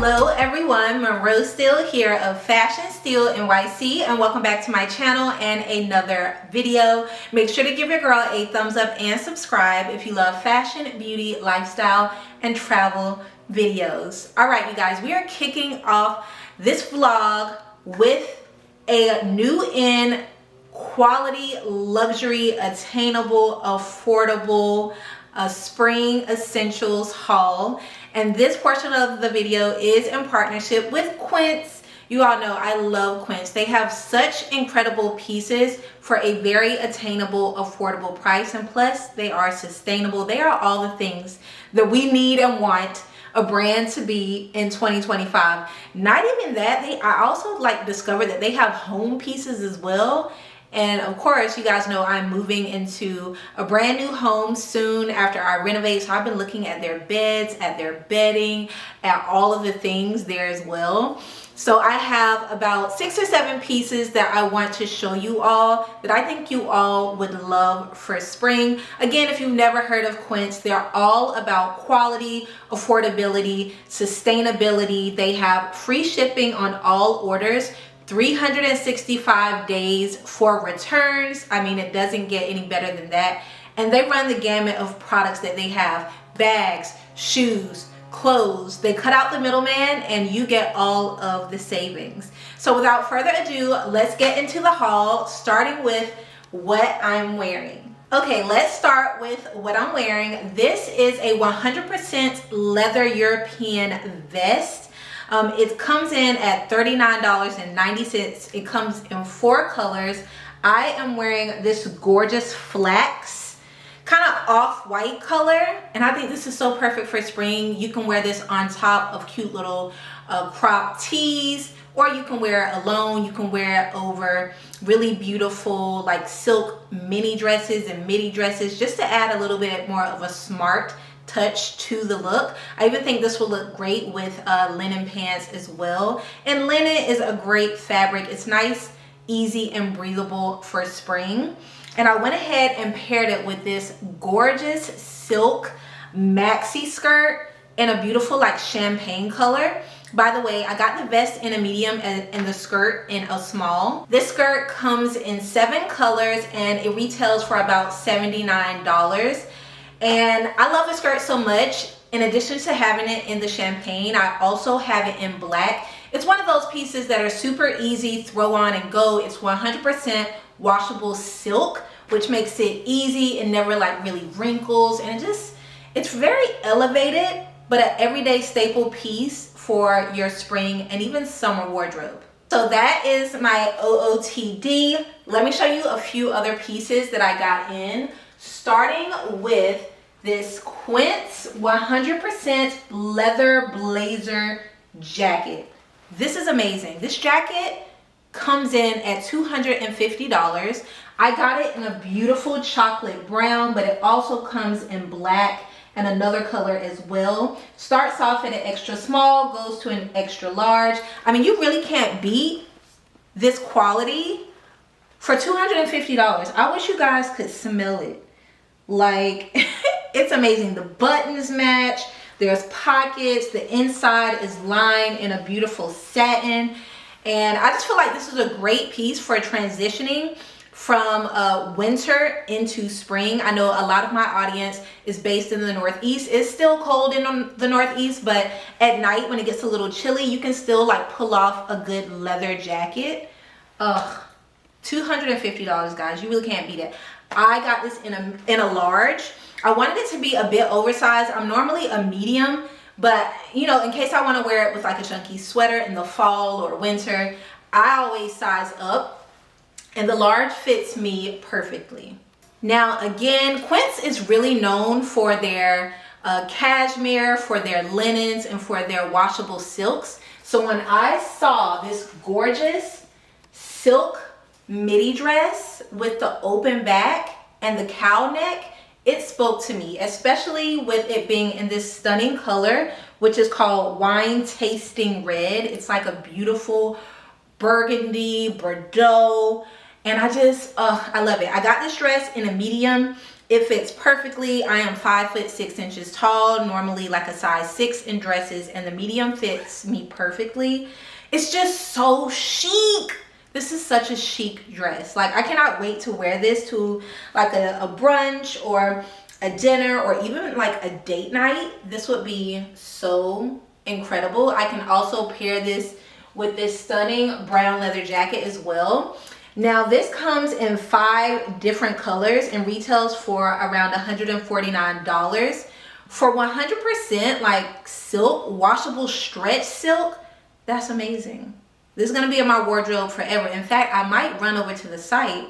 Hello everyone, Monroe Steele here of Fashion Steele NYC, and welcome back to my channel and another video. Make sure to give your girl a thumbs up and subscribe if you love fashion, beauty, lifestyle, and travel videos. Alright you guys, we are kicking off this vlog with a new in quality, luxury, attainable, affordable spring essentials haul. And this portion of the video is in partnership with Quince. You all know I love Quince. They have such incredible pieces for a very attainable, affordable price, and plus they are sustainable. They are all the things that we need and want a brand to be in 2025. Not even that, I also discovered that they have home pieces as well. And of course, you guys know I'm moving into a brand new home soon after I renovate. So I've been looking at their beds, at their bedding, at all of the things there as well. So I have about 6 or 7 pieces that I want to show you all that I think you all would love for spring. Again, if you've never heard of Quince, they're all about quality, affordability, sustainability. They have free shipping on all orders. 365 days for returns. I mean, it doesn't get any better than that. And they run the gamut of products that they have: bags, shoes, clothes. They cut out the middleman and you get all of the savings. So without further ado, let's get into the haul, starting with what I'm wearing. Okay, let's start with what I'm wearing. This is a 100% leather European vest. It comes in at $39.90. It comes in 4 colors. I am wearing this gorgeous flax, kind of off-white color, and I think this is so perfect for spring. You can wear this on top of cute little crop tees, or you can wear it alone. You can wear it over really beautiful silk mini dresses and midi dresses, just to add a little bit more of a smart touch to the look. I even think this will look great with linen pants as well. And linen is a great fabric. It's nice, easy, and breathable for spring. And I went ahead and paired it with this gorgeous silk maxi skirt in a beautiful champagne color. By the way, I got the vest in a medium and the skirt in a small. This skirt comes in 7 colors and it retails for about $79. And I love the skirt so much. In addition to having it in the champagne, I also have it in black. It's one of those pieces that are super easy, throw on and go. It's 100% washable silk, which makes it easy and never really wrinkles. And it's very elevated, but an everyday staple piece for your spring and even summer wardrobe. So that is my OOTD. Let me show you a few other pieces that I got in, starting with this Quince 100% leather blazer jacket. This is amazing. This jacket comes in at $250. I got it in a beautiful chocolate brown, but it also comes in black and another color as well. Starts off at an extra small, goes to an extra large. I mean, you really can't beat this quality for $250. I wish you guys could smell it. It's amazing. The buttons match, there's pockets, the inside is lined in a beautiful satin, and I just feel like this is a great piece for transitioning from winter into spring. I know a lot of my audience is based in the Northeast. It's still cold in the Northeast, but at night when it gets a little chilly, you can still pull off a good leather jacket. Ugh, $250, guys. You really can't beat it. I got this in a large. I wanted it to be a bit oversized. I'm normally a medium, but in case I want to wear it with a chunky sweater in the fall or winter, I always size up, and the large fits me perfectly. Now again, Quince is really known for their cashmere, for their linens, and for their washable silks. So when I saw this gorgeous silk midi dress with the open back and the cow neck, it spoke to me, especially with it being in this stunning color, which is called wine tasting red. It's like a beautiful burgundy, Bordeaux, and I love it. I got this dress in a medium. It fits perfectly. I am 5'6" tall, normally like a size 6 in dresses, and the medium fits me perfectly. It's just so chic. This is such a chic dress. Like, I cannot wait to wear this to like a brunch or a dinner or even like a date night. This would be so incredible. I can also pair this with this stunning brown leather jacket as well. Now this comes in 5 different colors and retails for around $149. For 100% like silk, washable stretch silk, that's amazing. This is going to be in my wardrobe forever. In fact, I might run over to the site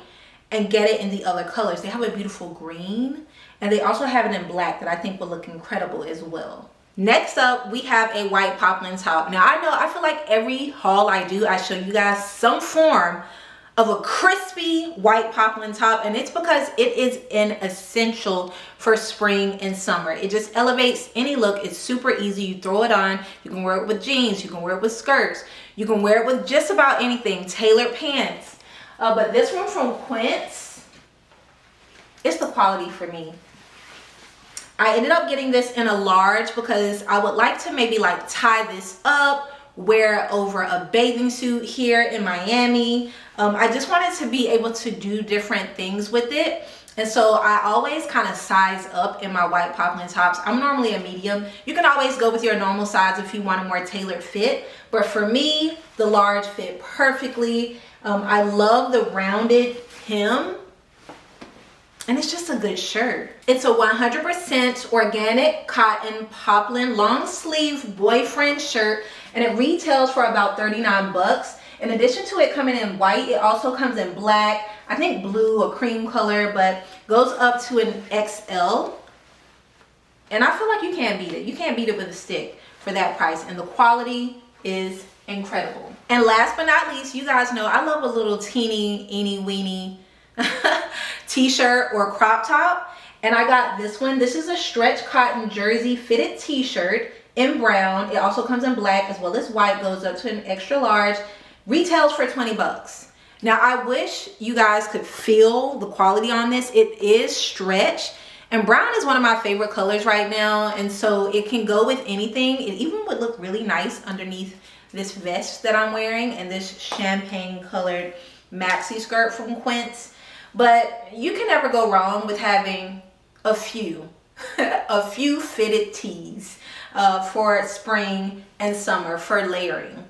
and get it in the other colors. They have a beautiful green, and they also have it in black that I think will look incredible as well. Next up, we have a white poplin top. Now I feel like every haul I do, I show you guys some form of a crispy white poplin top, and it's because it is an essential for spring and summer. It just elevates any look. It's super easy. You throw it on. You can wear it with jeans. You can wear it with skirts. You can wear it with just about anything. Tailored pants. But this one from Quince, it's the quality for me. I ended up getting this in a large because I would like to maybe like tie this up, wear it over a bathing suit here in Miami. I just wanted to be able to do different things with it. And so I always kind of size up in my white poplin tops. I'm normally a medium. You can always go with your normal size if you want a more tailored fit. But for me, the large fit perfectly. I love the rounded hem. And it's just a good shirt. It's a 100% organic cotton poplin long sleeve boyfriend shirt, and it retails for about 39 bucks. In addition to it coming in white, it also comes in black, I think blue or cream color, but goes up to an XL. And I feel like you can't beat it. You can't beat it with a stick for that price, and the quality is incredible. And last but not least, you guys know I love a little teeny weeny t-shirt or crop top, and I got this one. This is a stretch cotton jersey fitted t-shirt in brown. It also comes in black as well as white, goes up to an extra large, retails for 20 bucks. Now I wish you guys could feel the quality on this. It is stretch, and brown is one of my favorite colors right now, and so it can go with anything. It even would look really nice underneath this vest that I'm wearing and this champagne colored maxi skirt from Quince. But you can never go wrong with having a few fitted tees for spring and summer for layering.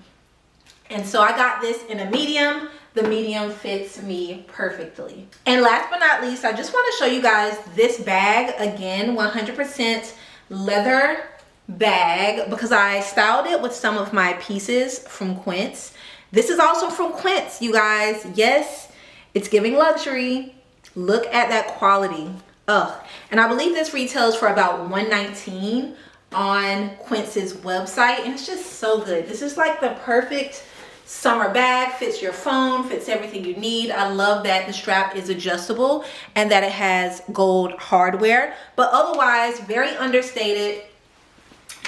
And so I got this in a medium. The medium fits me perfectly. And last but not least, I just want to show you guys this bag. Again, 100% leather bag, because I styled it with some of my pieces from Quince. This is also from Quince, you guys. Yes. It's giving luxury. Look at that quality. Ugh. And I believe this retails for about $119 on Quince's website. And it's just so good. This is like the perfect summer bag. Fits your phone, fits everything you need. I love that the strap is adjustable and that it has gold hardware. But otherwise, very understated,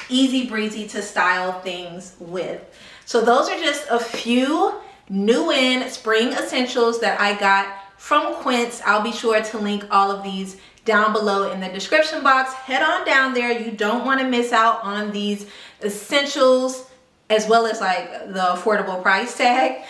easy breezy to style things with. So those are just a few new in spring essentials that I got from Quince. I'll be sure to link all of these down below in the description box. Head on down there. You don't want to miss out on these essentials, as well as like the affordable price tag.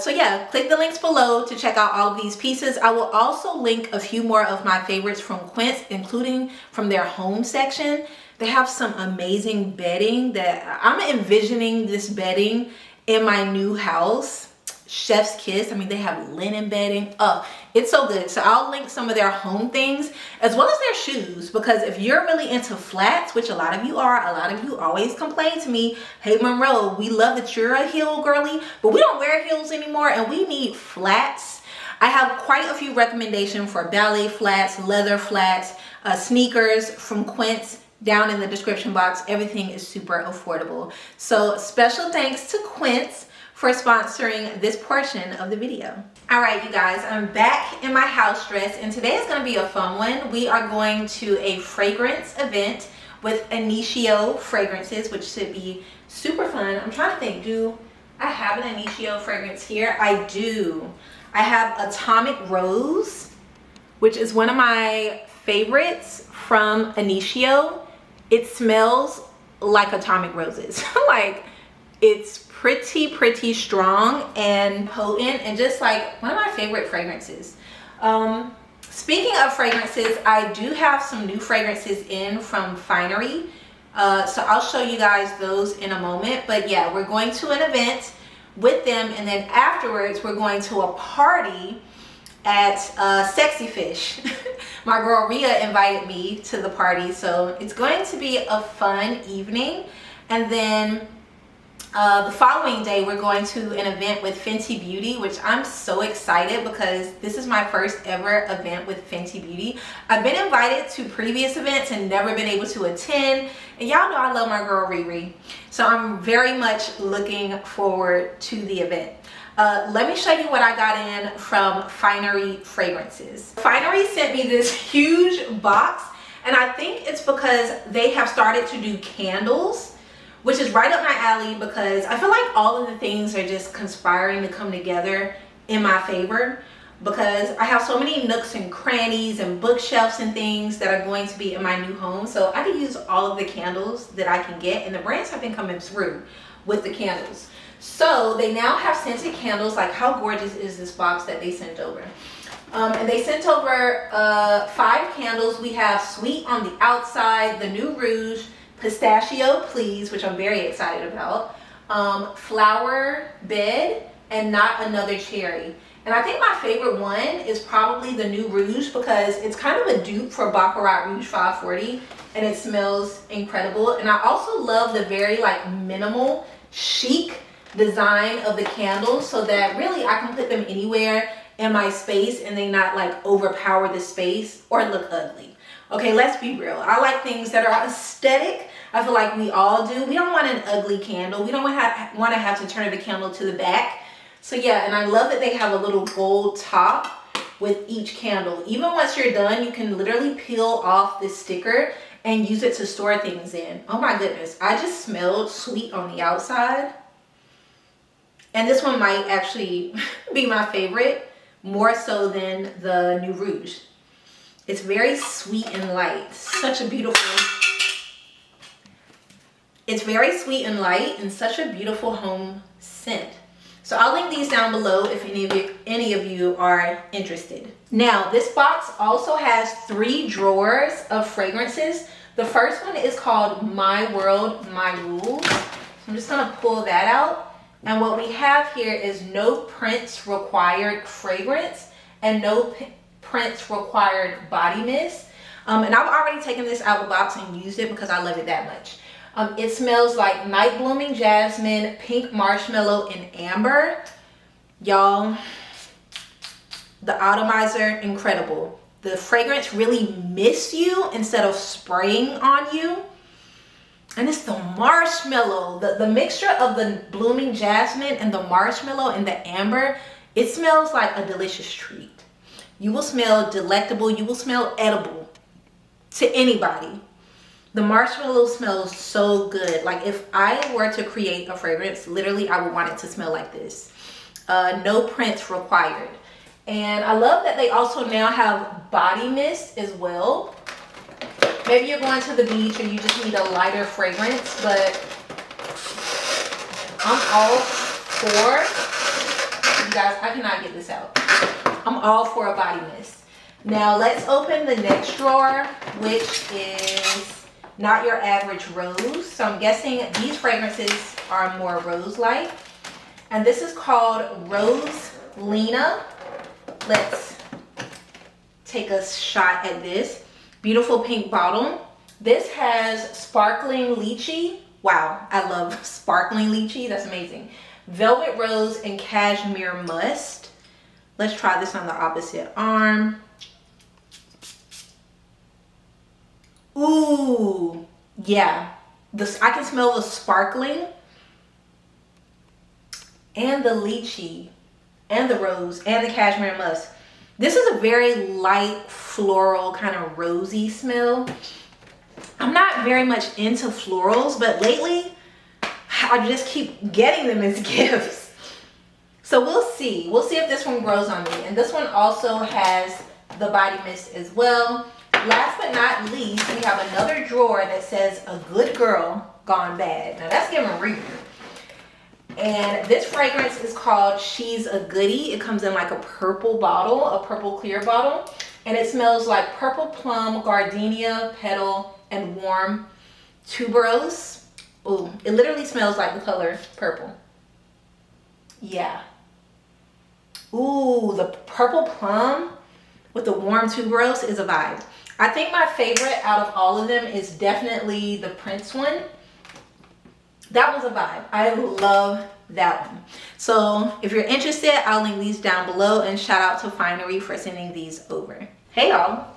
So yeah, click the links below to check out all of these pieces. I will also link a few more of my favorites from Quince, including from their home section. They have some amazing bedding that I'm envisioning this bedding in my new house. Chef's kiss. I mean, they have linen bedding. Oh, it's so good. So I'll link some of their home things as well as their shoes, because if you're really into flats, which a lot of you are, a lot of you always complain to me, hey Monroe, we love that you're a heel girly, but we don't wear heels anymore and we need flats. I have quite a few recommendations for ballet flats, leather flats, sneakers from Quince down in the description box. Everything is super affordable. So special thanks to Quince for sponsoring this portion of the video. All right, you guys, I'm back in my house dress, and today is gonna be a fun one. We are going to a fragrance event with INITIO fragrances, which should be super fun. I'm trying to think, do I have an INITIO fragrance here? I do. I have Atomic Rose, which is one of my favorites from INITIO. It smells like atomic roses. Like, it's pretty strong and potent, and just like one of my favorite fragrances. Speaking of fragrances, I do have some new fragrances in from Finery. So I'll show you guys those in a moment. But yeah, we're going to an event with them, and then afterwards we're going to a party at Sexy Fish. My girl Rhea invited me to the party, so it's going to be a fun evening. And then the following day we're going to an event with Fenty Beauty, which I'm so excited because this is my first ever event with Fenty Beauty. I've been invited to previous events and never been able to attend, and y'all know I love my girl Riri, so I'm very much looking forward to the event. Let me show you what I got in from Finery Fragrances. Finery sent me this huge box, and I think it's because they have started to do candles, which is right up my alley because I feel like all of the things are just conspiring to come together in my favor, because I have so many nooks and crannies and bookshelves and things that are going to be in my new home. So I can use all of the candles that I can get, and the brands have been coming through with the candles. So they now have scented candles. Like, how gorgeous is this box that they sent over? And they sent over 5 candles. We have Sweet on the outside, the New Rouge, Pistachio Please, which I'm very excited about, Flower Bed, and Not Another Cherry. And I think my favorite one is probably the New Rouge, because it's kind of a dupe for Baccarat Rouge 540, and it smells incredible. And I also love the very like minimal chic design of the candles, so that really I can put them anywhere in my space and they not like overpower the space or look ugly. Okay, let's be real. I like things that are aesthetic. I feel like we all do. We don't want an ugly candle. We don't want to have to turn the candle to the back. So yeah, and I love that they have a little gold top with each candle. Even once you're done, you can literally peel off this sticker and use it to store things in. Oh my goodness, I just smelled Sweet on the outside. And this one might actually be my favorite, more so than the New Rouge. It's very sweet and light. Such a beautiful, it's very sweet and light and such a beautiful home scent. So I'll link these down below if any of you are interested. Now, this box also has 3 drawers of fragrances. The first one is called My World, My Rules. So I'm just gonna pull that out. And what we have here is no prints required fragrance and no prints required body mist. And I've already taken this out of the box and used it because I love it that much. It smells like Night Blooming Jasmine, Pink Marshmallow, and Amber. Y'all, the atomizer, incredible. The fragrance really mists you instead of spraying on you. And it's the marshmallow, the mixture of the blooming jasmine and the marshmallow and the amber. It smells like a delicious treat. You will smell delectable. You will smell edible to anybody. The marshmallow smells so good. Like, if I were to create a fragrance, literally I would want it to smell like this. No prints required. And I love that they also now have body mist as well. Maybe you're going to the beach and you just need a lighter fragrance, but I'm all for, you guys, I cannot get this out. I'm all for a body mist. Now let's open the next drawer, which is Not Your Average Rose. So I'm guessing these fragrances are more rose-like. And this is called Rose Lena. Let's take a shot at this. Beautiful pink bottle. This has sparkling lychee. Wow, I love sparkling lychee. That's amazing. Velvet rose and cashmere musk. Let's try this on the opposite arm. Ooh, yeah. I can smell the sparkling and the lychee and the rose and the cashmere musk. This is a very light, floral, kind of rosy smell. I'm not very much into florals, but lately I just keep getting them as gifts. So we'll see. We'll see if this one grows on me. And this one also has the body mist as well. last but not least, we have another drawer that says a good girl gone bad. Now that's giving real. And this fragrance is called She's a Goodie. It comes in like a purple bottle, a purple clear bottle. And it smells like purple plum, gardenia, petal, and warm tuberose. Ooh, it literally smells like the color purple. Yeah. Ooh, the purple plum with the warm tuberose is a vibe. I think my favorite out of all of them is definitely the Prince one. That was a vibe. I love that one. So if you're interested, I'll link these down below, and shout out to Finery for sending these over. Hey y'all.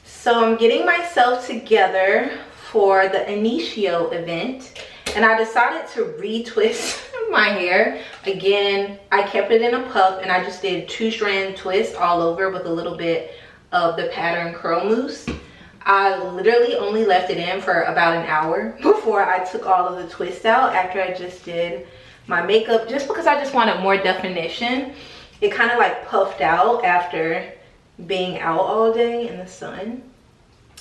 So I'm getting myself together for the INITIO event, and I decided to retwist my hair. Again, I kept it in a puff, and I just did 2-strand twist all over with a little bit of the pattern curl mousse. I literally only left it in for about an hour before I took all of the twists out after I just did my makeup, just because I just wanted more definition. It kind of like puffed out after being out all day in the sun.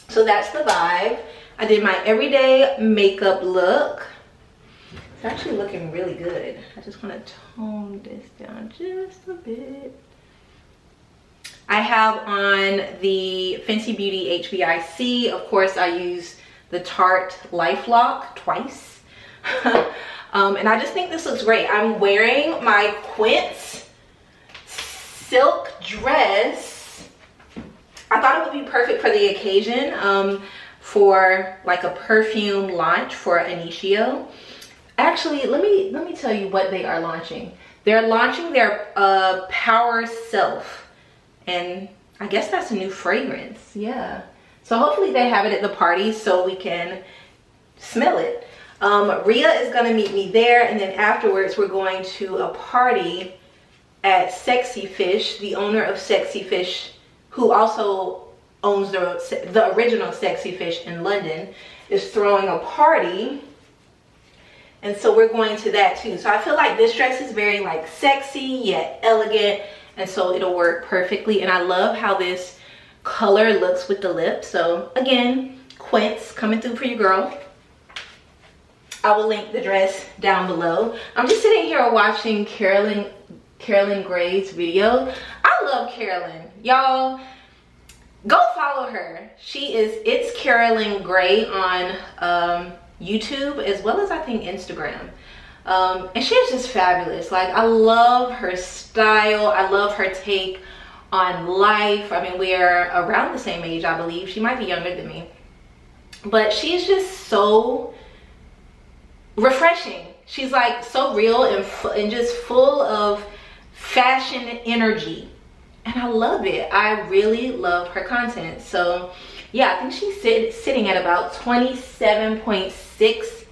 So that's the vibe. I did my everyday makeup look. It's actually looking really good. I just want to tone this down just a bit. I have on the Fenty Beauty HBIC. Of course, I use the Tarte Life Lock twice. And I just think this looks great. I'm wearing my Quince silk dress. I thought it would be perfect for the occasion, for like a perfume launch for INITIO. Actually, let me tell you what they are launching. They're launching their Power Self. And I guess that's a new fragrance. Yeah. So hopefully they have it at the party so we can smell it. Rhea is going to meet me there. And then afterwards, we're going to a party at Sexy Fish. The owner of Sexy Fish, who also owns the original Sexy Fish in London, is throwing a party. And so we're going to that too. So I feel like this dress is very like sexy yet elegant. And so it'll work perfectly. And I love how this color looks with the lips. So again, Quince coming through for your girl. I will link the dress down below. I'm just sitting here watching Carolyn Gray's video. I love Carolyn. Y'all, go follow her. She is It's Carolyn Gray on YouTube, as well as I think Instagram. And she's just fabulous. Like, I love her style. I love her take on life. I mean, we're around the same age, I believe. She might be younger than me, but she's just so refreshing. She's like so real and just full of fashion energy, and I love it. I really love her content. So yeah, I think she's sitting at about 27.6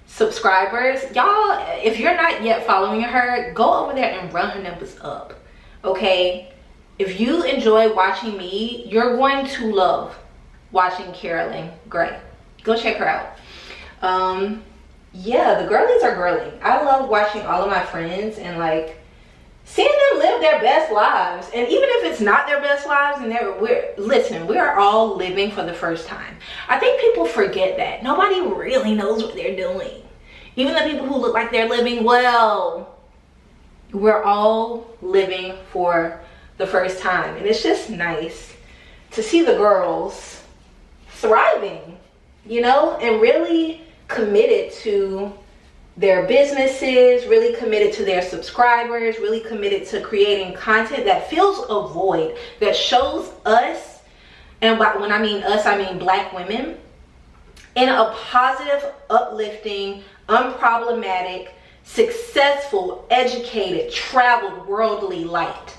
subscribers. Y'all, if you're not yet following her, go over there and run her numbers up, okay? If you enjoy watching me, you're going to love watching Carolyn Gray. Go check her out. Yeah, the girlies are girly. I love watching all of my friends and like seeing them live their best lives. And even if it's not their best lives, and we're all living for the first time. I think people forget that nobody really knows what they're doing. Even the people who look like they're living well, we're all living for the first time. And it's just nice to see the girls thriving, you know, and really committed to their businesses, really committed to their subscribers, really committed to creating content that fills a void, that shows us, and when I mean us, I mean Black women, in a positive, uplifting, unproblematic, successful, educated, traveled, worldly light.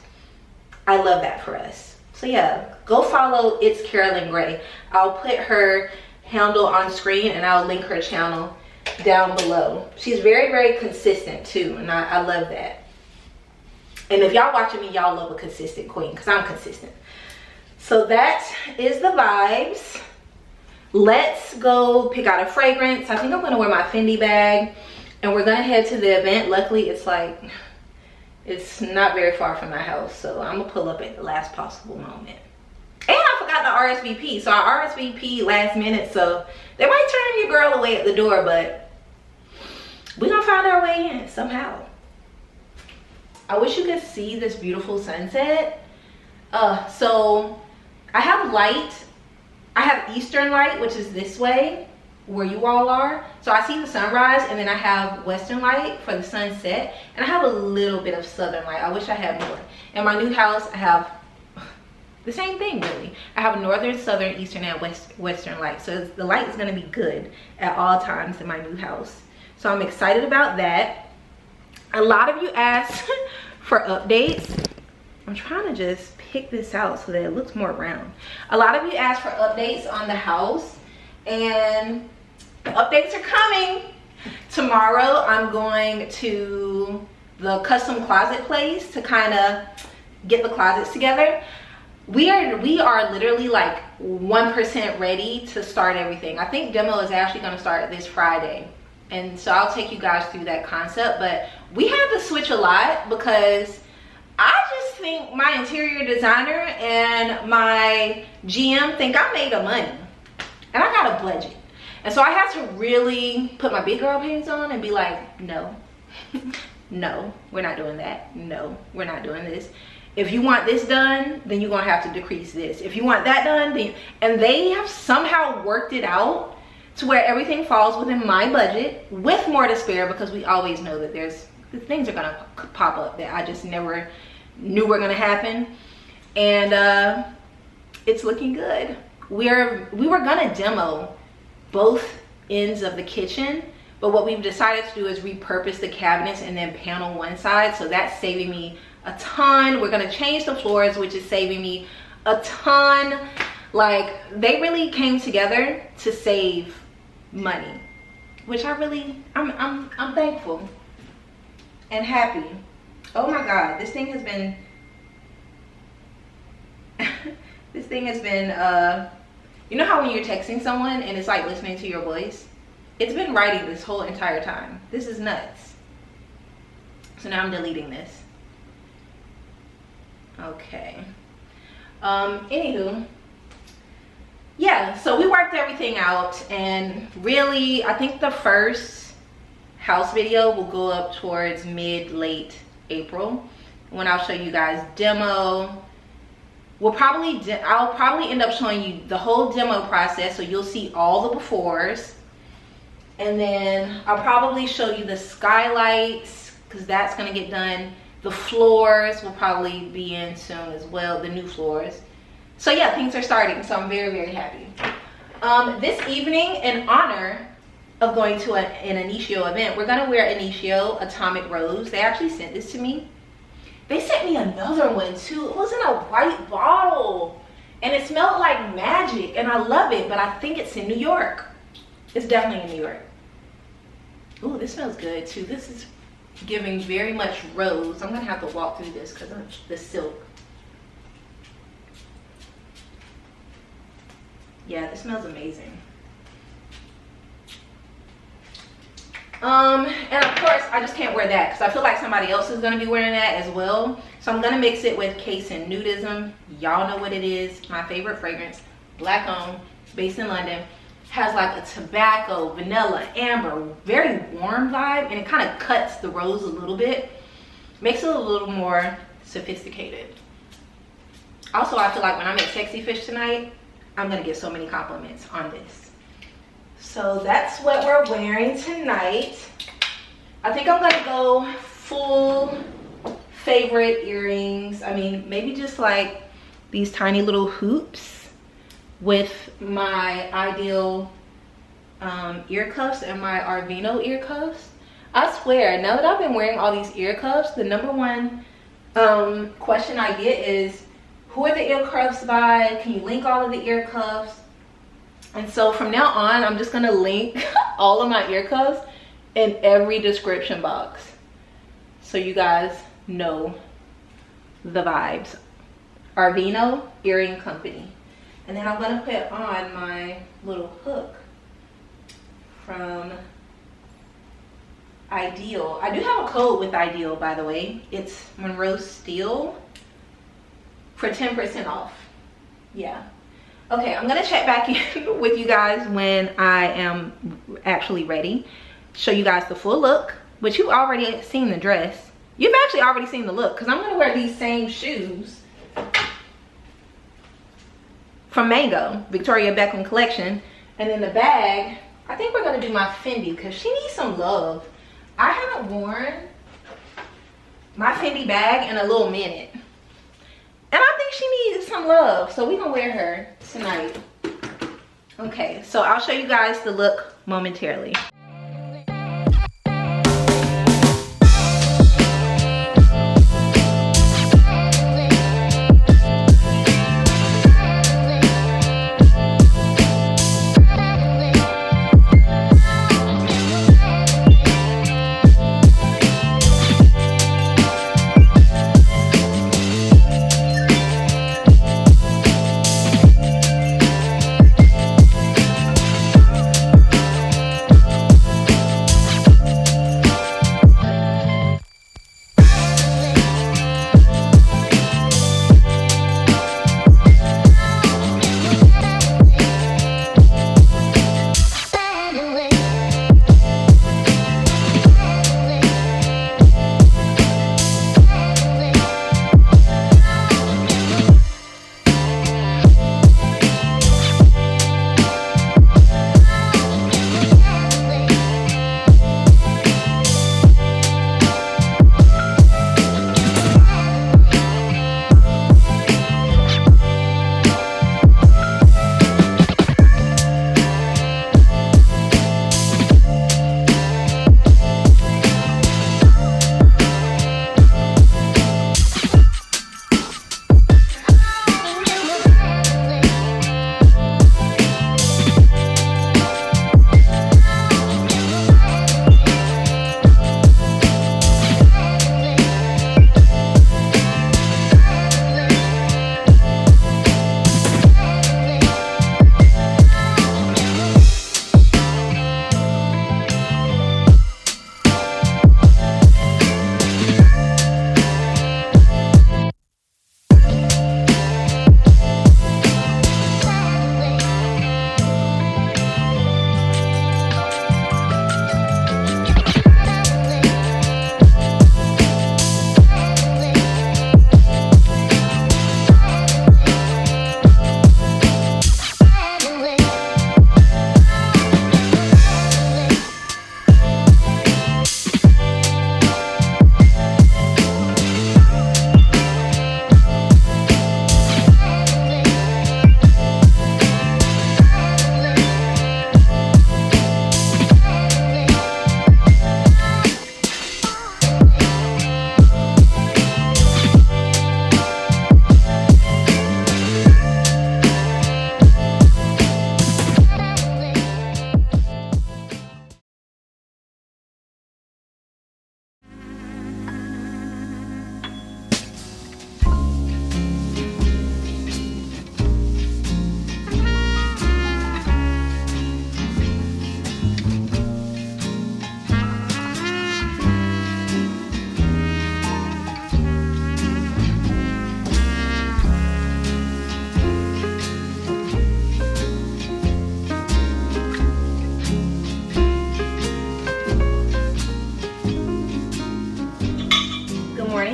I love that for us. So yeah, go follow It's Carolyn Gray. I'll put her handle on screen, and I'll link her channel down below. She's very, very consistent too, and I love that. And if y'all watching me, y'all love a consistent queen, because I'm consistent. So that is the vibes. Let's go pick out a fragrance. I think I'm gonna wear my Fendi bag, and we're gonna head to the event. Luckily, it's not very far from my house, so I'm gonna pull up at the last possible moment. And I forgot got the RSVP. So I RSVP last minute, so they might turn your girl away at the door, but we're gonna find our way in somehow. I wish you could see this beautiful sunset. So I have light. I have eastern light, which is this way where you all are. So I see the sunrise, and then I have western light for the sunset, and I have a little bit of southern light. I wish I had more. In my new house, I have the same thing really. I have northern, southern, eastern, and western light. So the light is gonna be good at all times in my new house. So I'm excited about that. A lot of you asked for updates. I'm trying to just pick this out so that it looks more round. A lot of you asked for updates on the house, and the updates are coming. Tomorrow I'm going to the custom closet place to kind of get the closets together. We are literally like 1% ready to start everything. I think demo is actually going to start this Friday, and so I'll take you guys through that concept. But we had to switch a lot because I just think my interior designer and my GM think I made a money, and I got a budget. And so I had to really put my big girl pants on and be like, no, no, we're not doing that. No, we're not doing this. If you want this done, then you're gonna have to decrease this. If you want that done, then, and they have somehow worked it out to where everything falls within my budget with more to spare, because we always know that there's things are gonna pop up that I just never knew were gonna happen. And it's looking good. We were gonna demo both ends of the kitchen, but what we've decided to do is repurpose the cabinets and then panel one side. So that's saving me a ton. We're gonna change the floors, which is saving me a ton. Like, they really came together to save money, which I'm thankful and happy. Oh my God, this thing has been this thing has been you know how when you're texting someone and it's like listening to your voice? It's been writing this whole entire time. This is nuts. So now I'm deleting this. Okay. Anywho, yeah, so we worked everything out, and really I think the first house video will go up towards late April, when I'll show you guys demo. I'll probably end up showing you the whole demo process, so you'll see all the befores, and then I'll probably show you the skylights, because that's going to get done. The floors will probably be in soon as well, the new floors. So yeah, things are starting, so I'm very, very happy. This evening, in honor of going to an INITIO event, we're gonna wear INITIO Atomic Rose. They actually sent this to me. They sent me another one too. It was in a white bottle, and it smelled like magic, and I love it, but I think it's in New York. It's definitely in New York. Ooh, this smells good too. This is giving very much rose. I'm gonna have to walk through this because of the silk. Yeah, this smells amazing. And of course, I just can't wear that because I feel like somebody else is gonna be wearing that as well. So I'm gonna mix it with Case and Nudism. Y'all know what it is. My favorite fragrance, black owned, based in London. Has like a tobacco, vanilla, amber, very warm vibe, and it kind of cuts the rose a little bit. Makes it a little more sophisticated. Also, I feel like when I'm at Sexy Fish tonight, I'm gonna get so many compliments on this. So that's what we're wearing tonight. I think I'm gonna go full favorite earrings. I mean, maybe just like these tiny little hoops with my ideal ear cuffs and my Arvino ear cuffs. I swear, now that I've been wearing all these ear cuffs, the number one question I get is, who are the ear cuffs by? Can you link all of the ear cuffs? And so from now on, I'm just gonna link all of my ear cuffs in every description box, so you guys know the vibes. Arvino Earring Company. And then I'm gonna put on my little hook from Ideal. I do have a code with Ideal, by the way. It's MONROE STEELE for 10% off. Yeah. Okay, I'm gonna check back in with you guys when I am actually ready. Show you guys the full look, but you've already seen the dress. You've actually already seen the look, because I'm gonna wear these same shoes from Mango, Victoria Beckham collection. And then the bag, I think we're gonna do my Fenty, because she needs some love. I haven't worn my Fenty bag in a little minute, and I think she needs some love, so we're gonna wear her tonight. Okay, so I'll show you guys the look momentarily.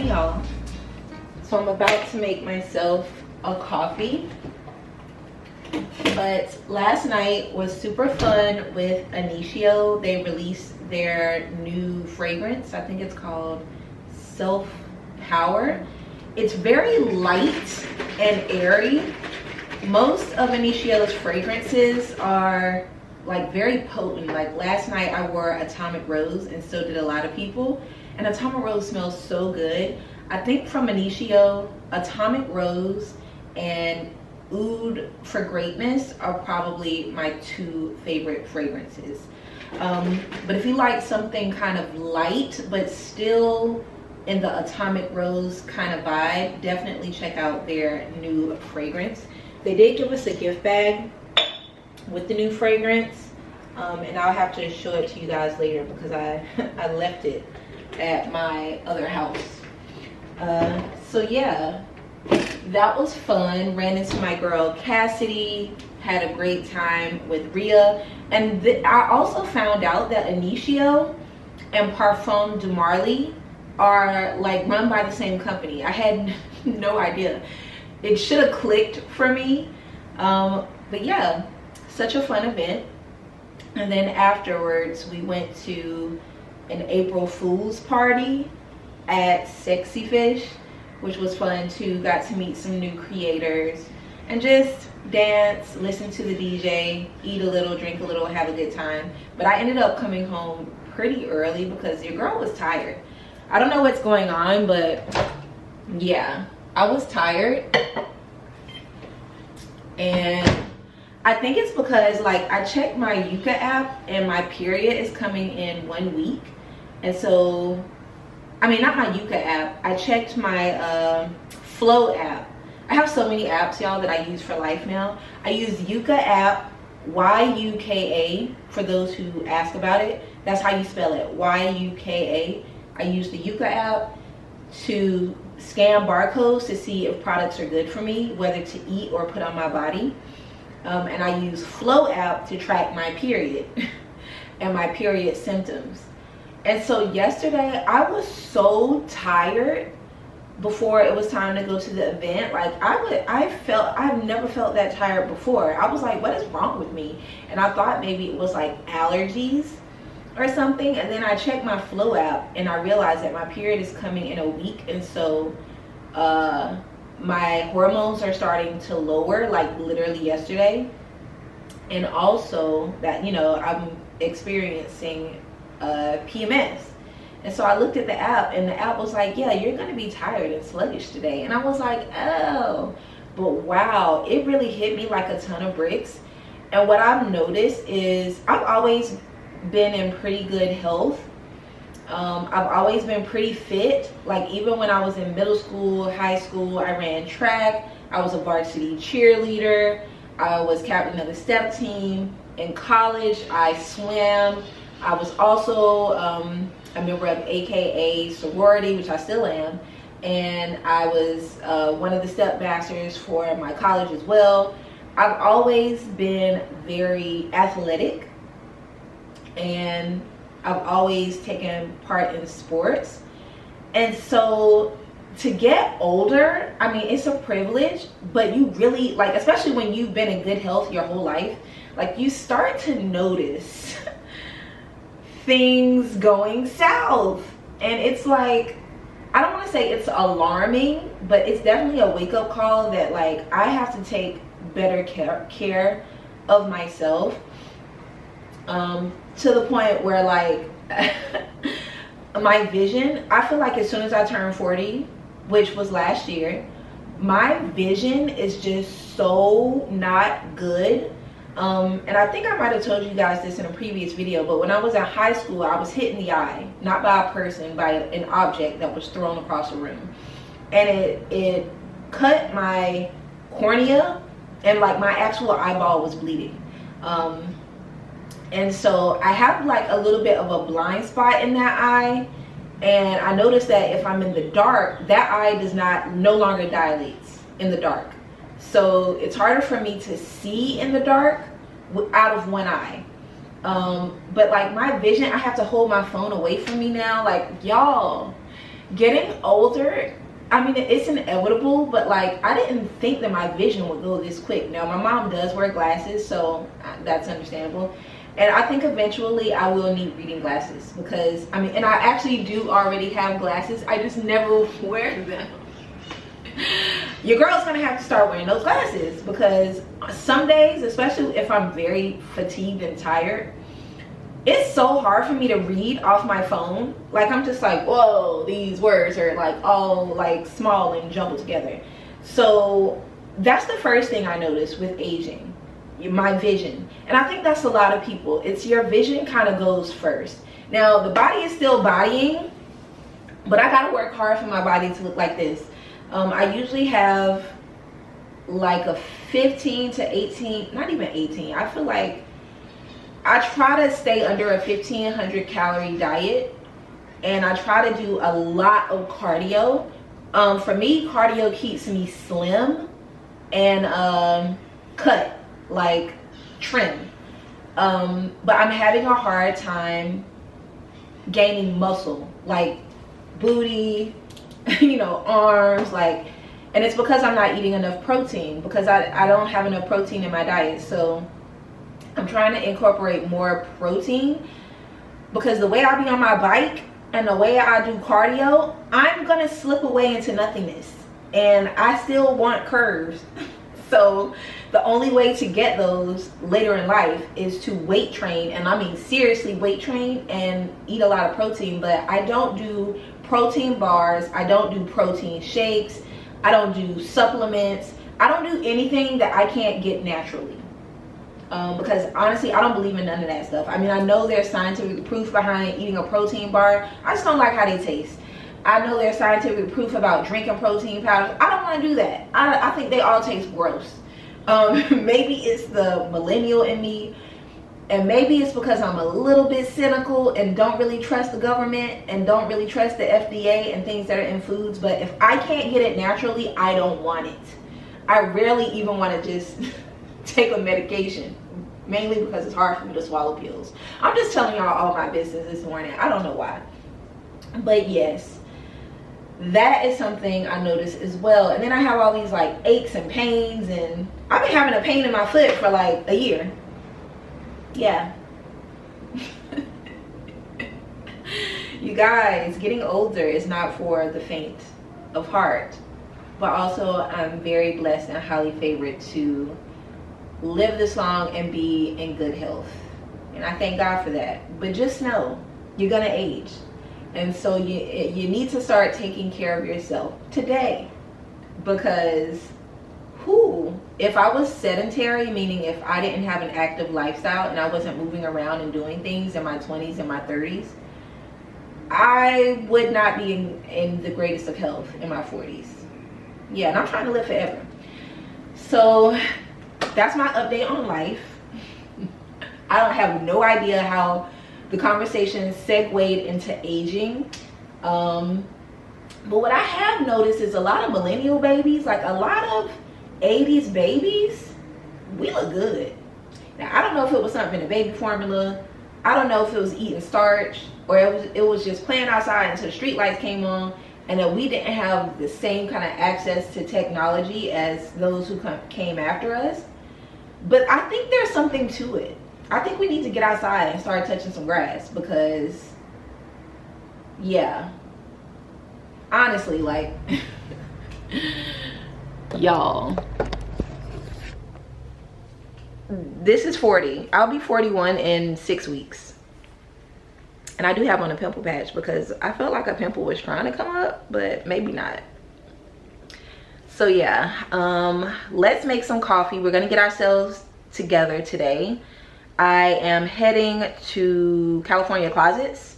Y'all, so I'm about to make myself a coffee, but last night was super fun with INITIO. They released their new fragrance. I think it's called Self Power. It's very light and airy. Most of INITIO's fragrances are like very potent. Like last night I wore Atomic Rose, and so did a lot of people. And Atomic Rose smells so good. I think from INITIO, Atomic Rose and Oud for Greatness are probably my two favorite fragrances. But if you like something kind of light, but still in the Atomic Rose kind of vibe, definitely check out their new fragrance. They did give us a gift bag with the new fragrance, and I'll have to show it to you guys later because I left it at my other house. So yeah, that was fun. Ran into my girl Cassidy, had a great time with Rhea. And I also found out that INITIO and Parfum de Marly are like run by the same company. I had no idea. It should have clicked for me. But yeah, such a fun event. And then afterwards we went to an April Fool's party at Sexy Fish, which was fun too. Got to meet some new creators and just dance, listen to the DJ, eat a little, drink a little, have a good time. But I ended up coming home pretty early because your girl was tired. I don't know what's going on, but yeah, I was tired. And I think it's because like I checked my Yuka app and my period is coming in 1 week. And so, I mean, not my Yuka app, I checked my Flow app. I have so many apps, y'all, that I use for life now. I use Yuka app, Y-U-K-A, for those who ask about it. That's how you spell it, Y-U-K-A. I use the Yuka app to scan barcodes to see if products are good for me, whether to eat or put on my body. And I use Flow app to track my period and my period symptoms. And so yesterday I was so tired before it was time to go to the event. Like I've never felt that tired before. I was like, what is wrong with me? And I thought maybe it was like allergies or something. And then I checked my Flow app and I realized that my period is coming in a week. And so my hormones are starting to lower, like literally yesterday. And also that, you know, I'm experiencing PMS. And so I looked at the app and the app was like, yeah, you're going to be tired and sluggish today. And I was like, oh, but wow, it really hit me like a ton of bricks. And what I've noticed is I've always been in pretty good health. I've always been pretty fit. Like even when I was in middle school, high school, I ran track. I was a varsity cheerleader. I was captain of the step team. In college, I swam. I was also a member of AKA sorority, which I still am. And I was one of the step masters for my college as well. I've always been very athletic. And I've always taken part in sports. And so to get older, I mean, it's a privilege, but you really, like, especially when you've been in good health your whole life, like you start to notice things going south. And it's like, I don't want to say it's alarming, but it's definitely a wake-up call that like I have to take better care of myself. To the point where like my vision, I feel like as soon as I turn 40, which was last year, my vision is just so not good. And I think I might have told you guys this in a previous video, but when I was in high school, I was hit in the eye, not by a person, by an object that was thrown across the room. And it cut my cornea and like my actual eyeball was bleeding. And so I have like a little bit of a blind spot in that eye. And I noticed that if I'm in the dark, that eye no longer dilates in the dark. So it's harder for me to see in the dark out of one eye. But like my vision, I have to hold my phone away from me now. Like y'all, getting older, I mean, it's inevitable, but like I didn't think that my vision would go this quick. Now my mom does wear glasses, so that's understandable. And I think eventually I will need reading glasses because, I mean, and I actually do already have glasses. I just never wear them. Your girl's gonna have to start wearing those glasses because some days, especially if I'm very fatigued and tired, it's so hard for me to read off my phone. Like I'm just like, whoa, these words are like all like small and jumbled together. So that's the first thing I noticed with aging. My vision. And I think that's a lot of people. It's your vision kind of goes first. Now the body is still bodying, but I gotta work hard for my body to look like this. I usually have like a 15 to 18, not even 18. I feel like I try to stay under a 1500 calorie diet, and I try to do a lot of cardio. For me, cardio keeps me slim and cut, like trim. But I'm having a hard time gaining muscle, like booty, you know, arms, like, and it's because I'm not eating enough protein, because I don't have enough protein in my diet. So I'm trying to incorporate more protein, because the way I be on my bike and the way I do cardio, I'm gonna slip away into nothingness, and I still want curves. So the only way to get those later in life is to weight train, and I mean seriously weight train, and eat a lot of protein. But I don't do protein bars, I don't do protein shakes, I don't do supplements, I don't do anything that I can't get naturally. Because honestly, I don't believe in none of that stuff. I mean, I know there's scientific proof behind eating a protein bar. I just don't like how they taste. I know there's scientific proof about drinking protein powders. I don't want to do that. I think they all taste gross. Maybe it's the millennial in me, and maybe it's because I'm a little bit cynical and don't really trust the government and don't really trust the FDA and things that are in foods. But if I can't get it naturally, I don't want it. I rarely even want to just take a medication, mainly because it's hard for me to swallow pills. I'm just telling y'all all my business this morning. I don't know why. But yes, that is something I noticed as well. And then I have all these like aches and pains, and I've been having a pain in my foot for like a year. Yeah. You guys, getting older is not for the faint of heart. But also, I'm very blessed and highly favored to live this long and be in good health, and I thank God for that. But just know, you're gonna age, and so you need to start taking care of yourself today, because if I was sedentary, meaning if I didn't have an active lifestyle and I wasn't moving around and doing things in my 20s and my 30s, I would not be in the greatest of health in my 40s. Yeah, and I'm trying to live forever. So that's my update on life. I don't have no idea how the conversation segued into aging. But what I have noticed is a lot of millennial babies, like a lot of 80s babies, we look good. Now, I don't know if it was something in the baby formula. I don't know if it was eating starch, or it was just playing outside until the street lights came on, and that we didn't have the same kind of access to technology as those who came after us. But I think there's something to it. I think we need to get outside and start touching some grass, because yeah, honestly, like y'all, this is 40. I'll be 41 in 6 weeks. And I do have on a pimple patch because I felt like a pimple was trying to come up, but maybe not. So yeah, let's make some coffee. We're gonna get ourselves together today. I am heading to California Closets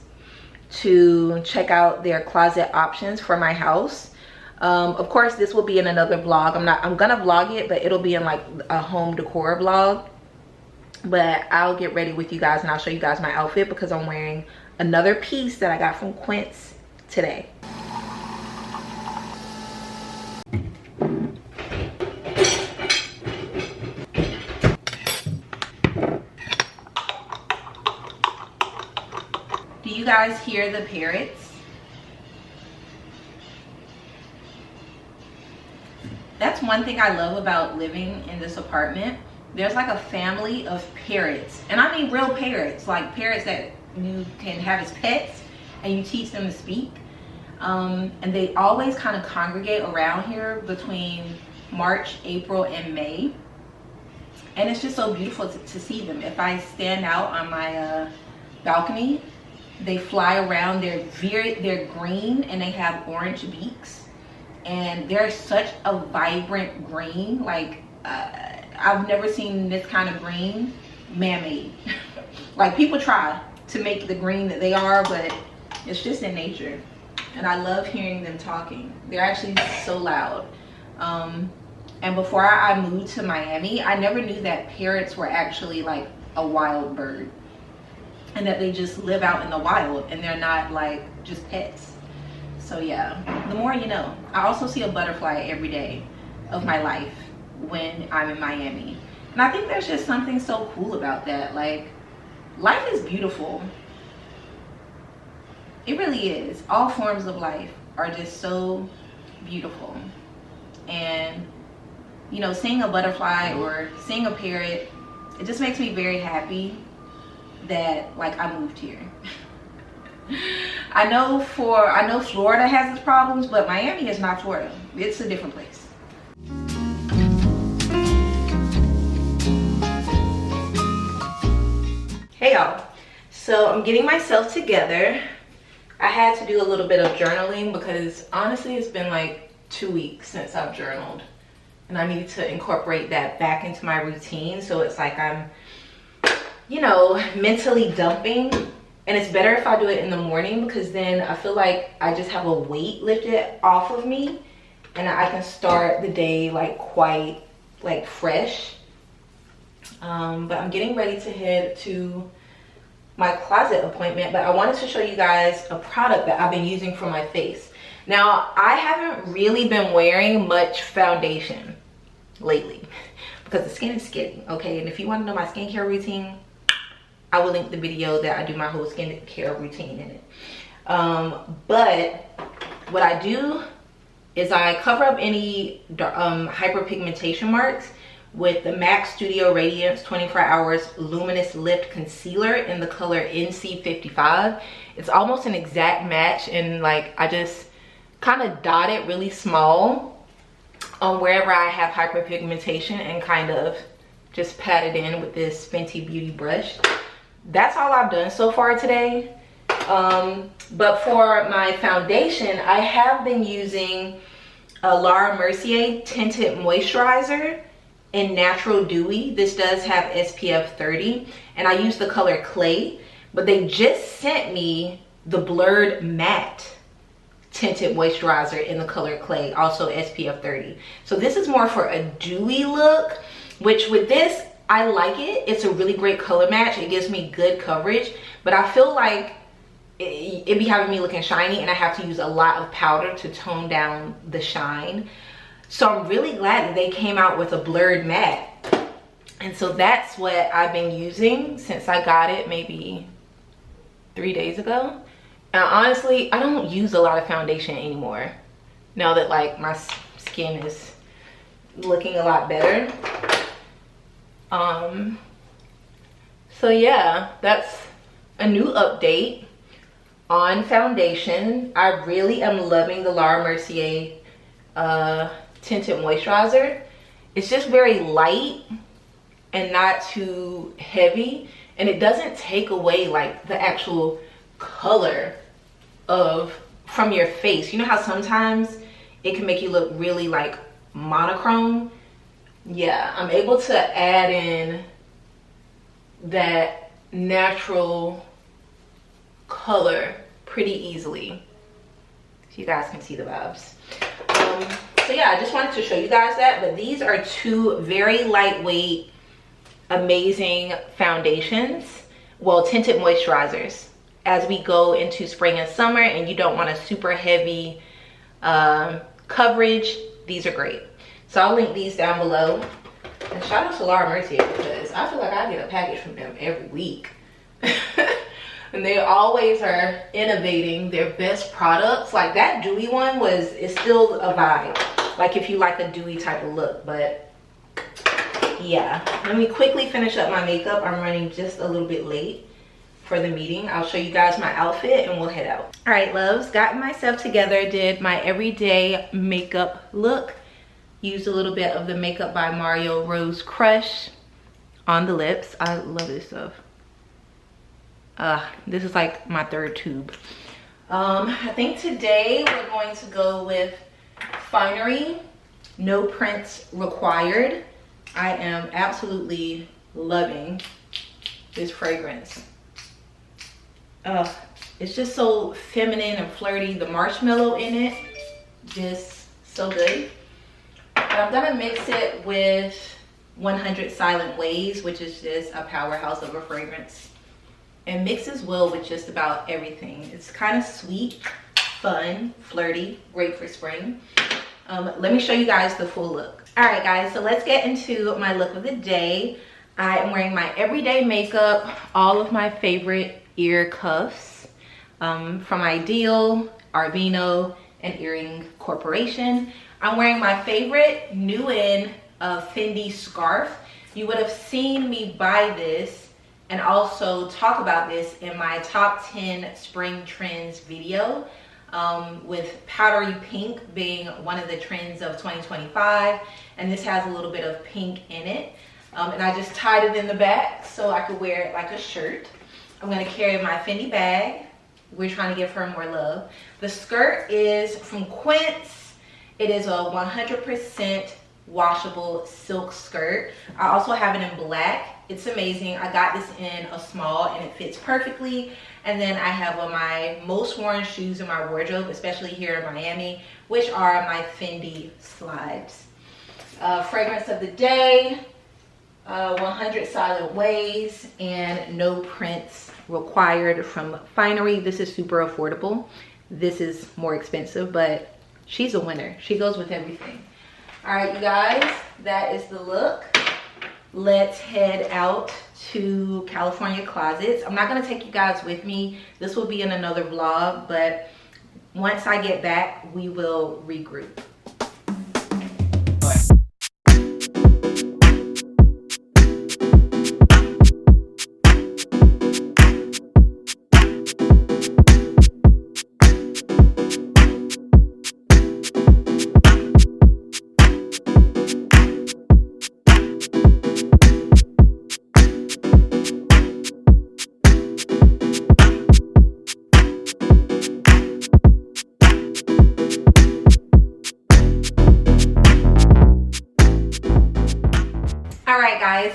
to check out their closet options for my house. Of course, this will be in another vlog. I'm gonna vlog it, but it'll be in like a home decor vlog. But I'll get ready with you guys and I'll show you guys my outfit, because I'm wearing another piece that I got from Quince today. Do you guys hear the parrots? That's one thing I love about living in this apartment. There's like a family of parrots, and I mean real parrots, like parrots that you can have as pets and you teach them to speak. And they always kind of congregate around here between March, April, and May. And it's just so beautiful to see them. If I stand out on my balcony, they fly around. They're green and they have orange beaks, and they're such a vibrant green. Like I've never seen this kind of green man-made. Like, people try to make the green that they are, but it's just in nature. And I love hearing them talking. They're actually so loud. And before I moved to Miami, I never knew that parrots were actually like a wild bird, and that they just live out in the wild and they're not like just pets. So yeah, the more you know. I also see a butterfly every day of my life when I'm in Miami. And I think there's just something so cool about that. Like, life is beautiful. It really is. All forms of life are just so beautiful. And, you know, seeing a butterfly or seeing a parrot, it just makes me very happy that, like, I moved here. I know Florida has its problems, but Miami is not Florida. It's a different place. Hey y'all, so I'm getting myself together. I had to do a little bit of journaling because honestly it's been like 2 weeks since I've journaled, and I need to incorporate that back into my routine, so it's like I'm, you know, mentally dumping. And it's better if I do it in the morning, because then I feel like I just have a weight lifted off of me and I can start the day like quite like fresh. But I'm getting ready to head to my closet appointment, but I wanted to show you guys a product that I've been using for my face. Now, I haven't really been wearing much foundation lately because the skin is skinny, okay? And if you want to know my skincare routine, I will link the video that I do my whole skincare routine in it. But what I do is I cover up any hyperpigmentation marks with the MAC Studio Radiance 24 Hours Luminous Lift Concealer in the color NC55. It's almost an exact match, and like I just kind of dot it really small on wherever I have hyperpigmentation and kind of just pat it in with this Fenty Beauty brush. That's all I've done so far today. But for my foundation, I have been using a Laura Mercier Tinted Moisturizer in Natural Dewy. This does have SPF 30, and I use the color Clay, but they just sent me the Blurred Matte Tinted Moisturizer in the color Clay, also SPF 30. So this is more for a dewy look, which with this, I like it. It's a really great color match. It gives me good coverage, but I feel like it be having me looking shiny, and I have to use a lot of powder to tone down the shine. So I'm really glad that they came out with a blurred matte. And so that's what I've been using since I got it maybe 3 days ago. And honestly, I don't use a lot of foundation anymore now that like my skin is looking a lot better. So yeah, that's a new update on foundation. I really am loving the Laura Mercier tinted moisturizer. It's just very light and not too heavy, and it doesn't take away like the actual color from your face. You know how sometimes it can make you look really like monochrome? Yeah, I'm able to add in that natural color pretty easily, so you guys can see the vibes. So yeah, I just wanted to show you guys that. But these are two very lightweight, amazing foundations, well, tinted moisturizers, as we go into spring and summer and you don't want a super heavy coverage. These are great. So I'll link these down below. And shout out to Laura Mercier, because I feel like I get a package from them every week. And they always are innovating their best products. Like that dewy one is still a vibe, like if you like a dewy type of look. But yeah, let me quickly finish up my makeup. I'm running just a little bit late for the meeting. I'll show you guys my outfit and we'll head out. All right, loves, got myself together, did my everyday makeup look. Used a little bit of the Makeup by Mario Rose Crush on the lips. I love this stuff. This is like my third tube. I think today we're going to go with Finery, No Prints Required. I am absolutely loving this fragrance. It's just so feminine and flirty. The marshmallow in it, just so good. I'm gonna mix it with 100 Silent Ways, which is just a powerhouse of a fragrance, and mixes well with just about everything. It's kind of sweet, fun, flirty, great for spring. Let me show you guys the full look. All right guys, so let's get into my look of the day. I am wearing my everyday makeup, all of my favorite ear cuffs from Ideal, Arvino, and Earring Corporation. I'm wearing my favorite new in Fenty scarf. You would have seen me buy this and also talk about this in my top 10 spring trends video, with powdery pink being one of the trends of 2025, and this has a little bit of pink in it. And I just tied it in the back so I could wear it like a shirt. I'm gonna carry my Fenty bag. We're trying to give her more love. The skirt is from Quince. It is a 100% washable silk skirt. I also have it in black. It's amazing. I got this in a small and it fits perfectly. And then I have one of my most worn shoes in my wardrobe, especially here in Miami, which are my Fendi slides. Fragrance of the day, 100 Silent Ways, and no prints required from Finery. This is super affordable. This is more expensive, but she's a winner. She goes with everything. All right, you guys, that is the look. Let's head out to California Closets. I'm not gonna take you guys with me. This will be in another vlog, but once I get back, we will regroup.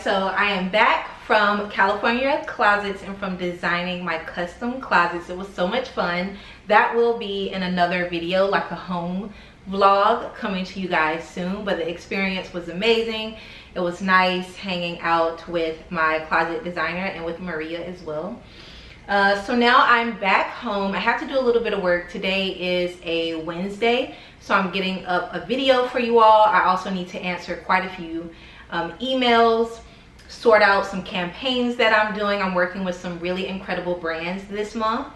So I am back from California Closets and from designing my custom closets. It was so much fun. That will be in another video, like a home vlog, coming to you guys soon. But the experience was amazing. It was nice hanging out with my closet designer and with Maria as well. So now I'm back home. I have to do a little bit of work. Today is a Wednesday, so I'm getting up a video for you all. I also need to answer quite a few emails, sort out some campaigns that I'm doing. I'm working with some really incredible brands this month.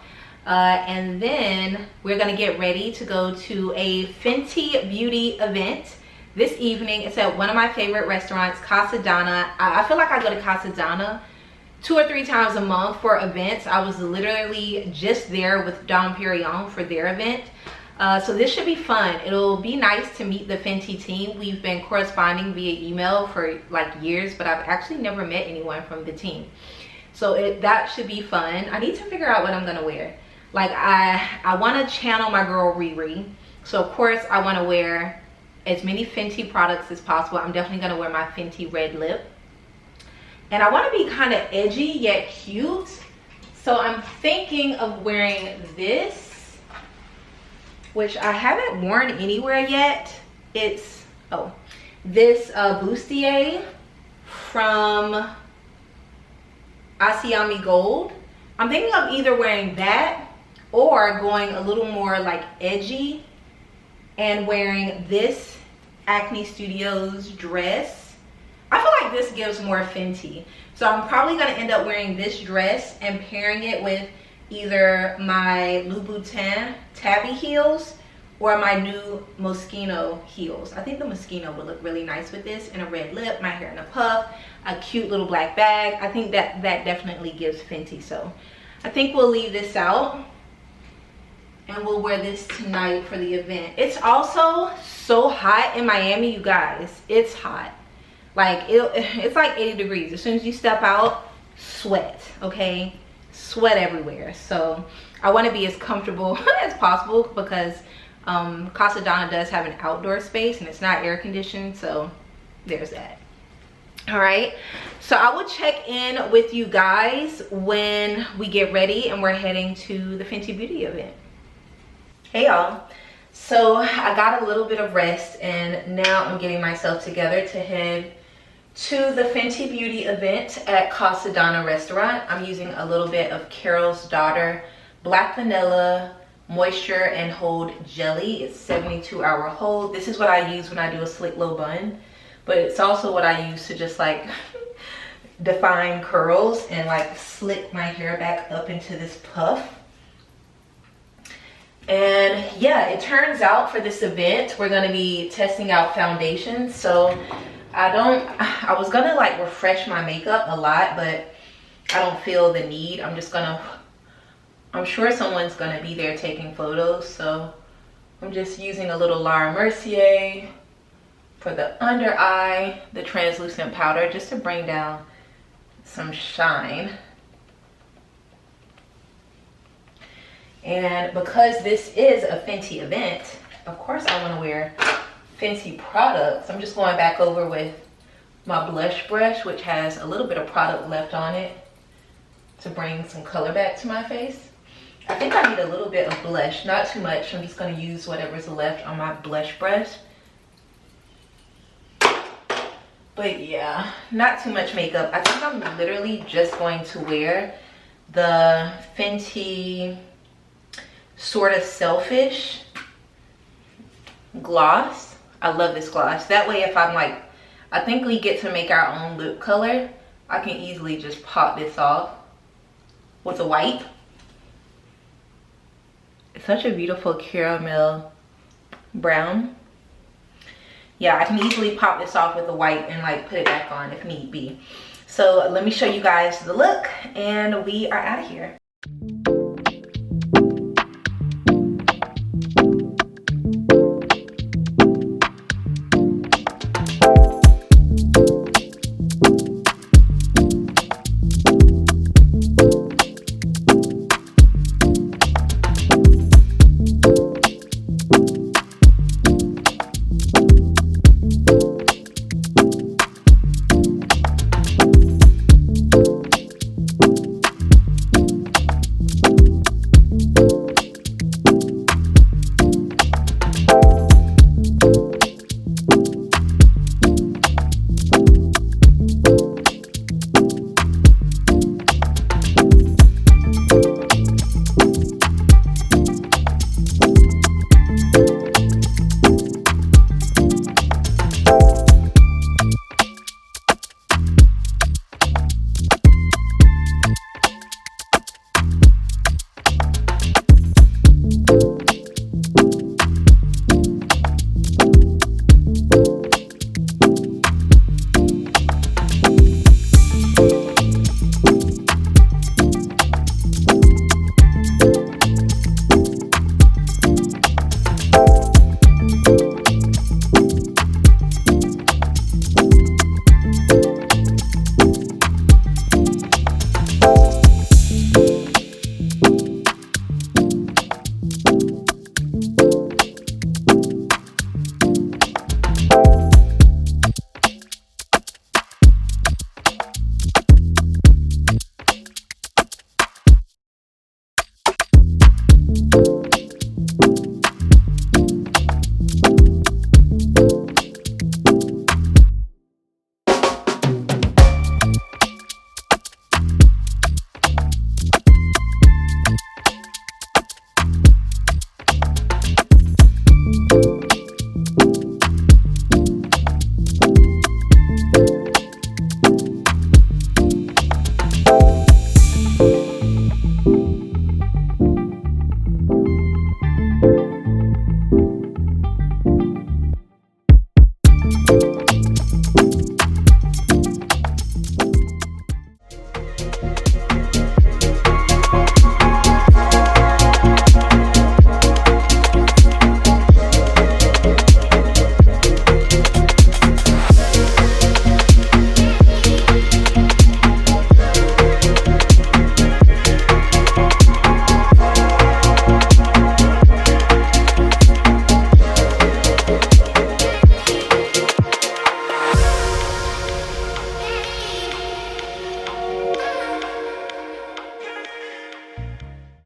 And then we're gonna get ready to go to a Fenty beauty event this evening. It's at one of my favorite restaurants, Casadonna. I feel like I go to Casadonna 2 or 3 times a month for events. I was literally just there with Dom Perignon for their event. So this should be fun. It'll be nice to meet the Fenty team. We've been corresponding via email for like years, but I've actually never met anyone from the team. So that should be fun. I need to figure out what I'm gonna wear. Like I wanna channel my girl Riri. So of course I wanna wear as many Fenty products as possible. I'm definitely gonna wear my Fenty red lip. And I wanna be kind of edgy yet cute. So I'm thinking of wearing this, which I haven't worn anywhere yet. It's, this bustier from Asiami Gold. I'm thinking of either wearing that or going a little more like edgy and wearing this Acne Studios dress. I feel like this gives more Fenty. So I'm probably gonna end up wearing this dress and pairing it with either my Louboutin tabby heels or my new Moschino heels. I think the Moschino would look really nice with this, and a red lip, my hair in a puff, a cute little black bag. I think that definitely gives Fenty. So I think we'll leave this out and we'll wear this tonight for the event. It's also so hot in Miami, you guys. It's hot. Like it's like 80 degrees. As soon as you step out, sweat, okay? Sweat everywhere. So I want to be as comfortable as possible because Casadonna does have an outdoor space and it's not air conditioned, so there's that. All right, so I will check in with you guys when we get ready and we're heading to the Fenty Beauty event. Hey y'all, so I got a little bit of rest and now I'm getting myself together to head to the Fenty Beauty event at Casadonna restaurant. I'm using a little bit of Carol's Daughter Black Vanilla Moisture and Hold Jelly. It's 72-hour hold. This is what I use when I do a slick low bun, but it's also what I use to just like define curls and like slick my hair back up into this puff. And yeah, it turns out for this event we're going to be testing out foundations. So I was gonna like refresh my makeup a lot, but I don't feel the need. I'm sure someone's gonna be there taking photos, so I'm just using a little Laura Mercier for the under eye, the translucent powder, just to bring down some shine. And because this is a Fenty event, of course I want to wear Fenty products. I'm just going back over with my blush brush, which has a little bit of product left on it, to bring some color back to my face. I think I need a little bit of blush, not too much. I'm just going to use whatever's left on my blush brush. But yeah, not too much makeup. I think I'm literally just going to wear the Fenty Sort of Selfish gloss. I love this gloss. That way if I'm like, I think we get to make our own lip color, I can easily just pop this off with a wipe. It's such a beautiful caramel brown. Yeah, I can easily pop this off with a wipe and like put it back on if need be. So let me show you guys the look and we are out of here.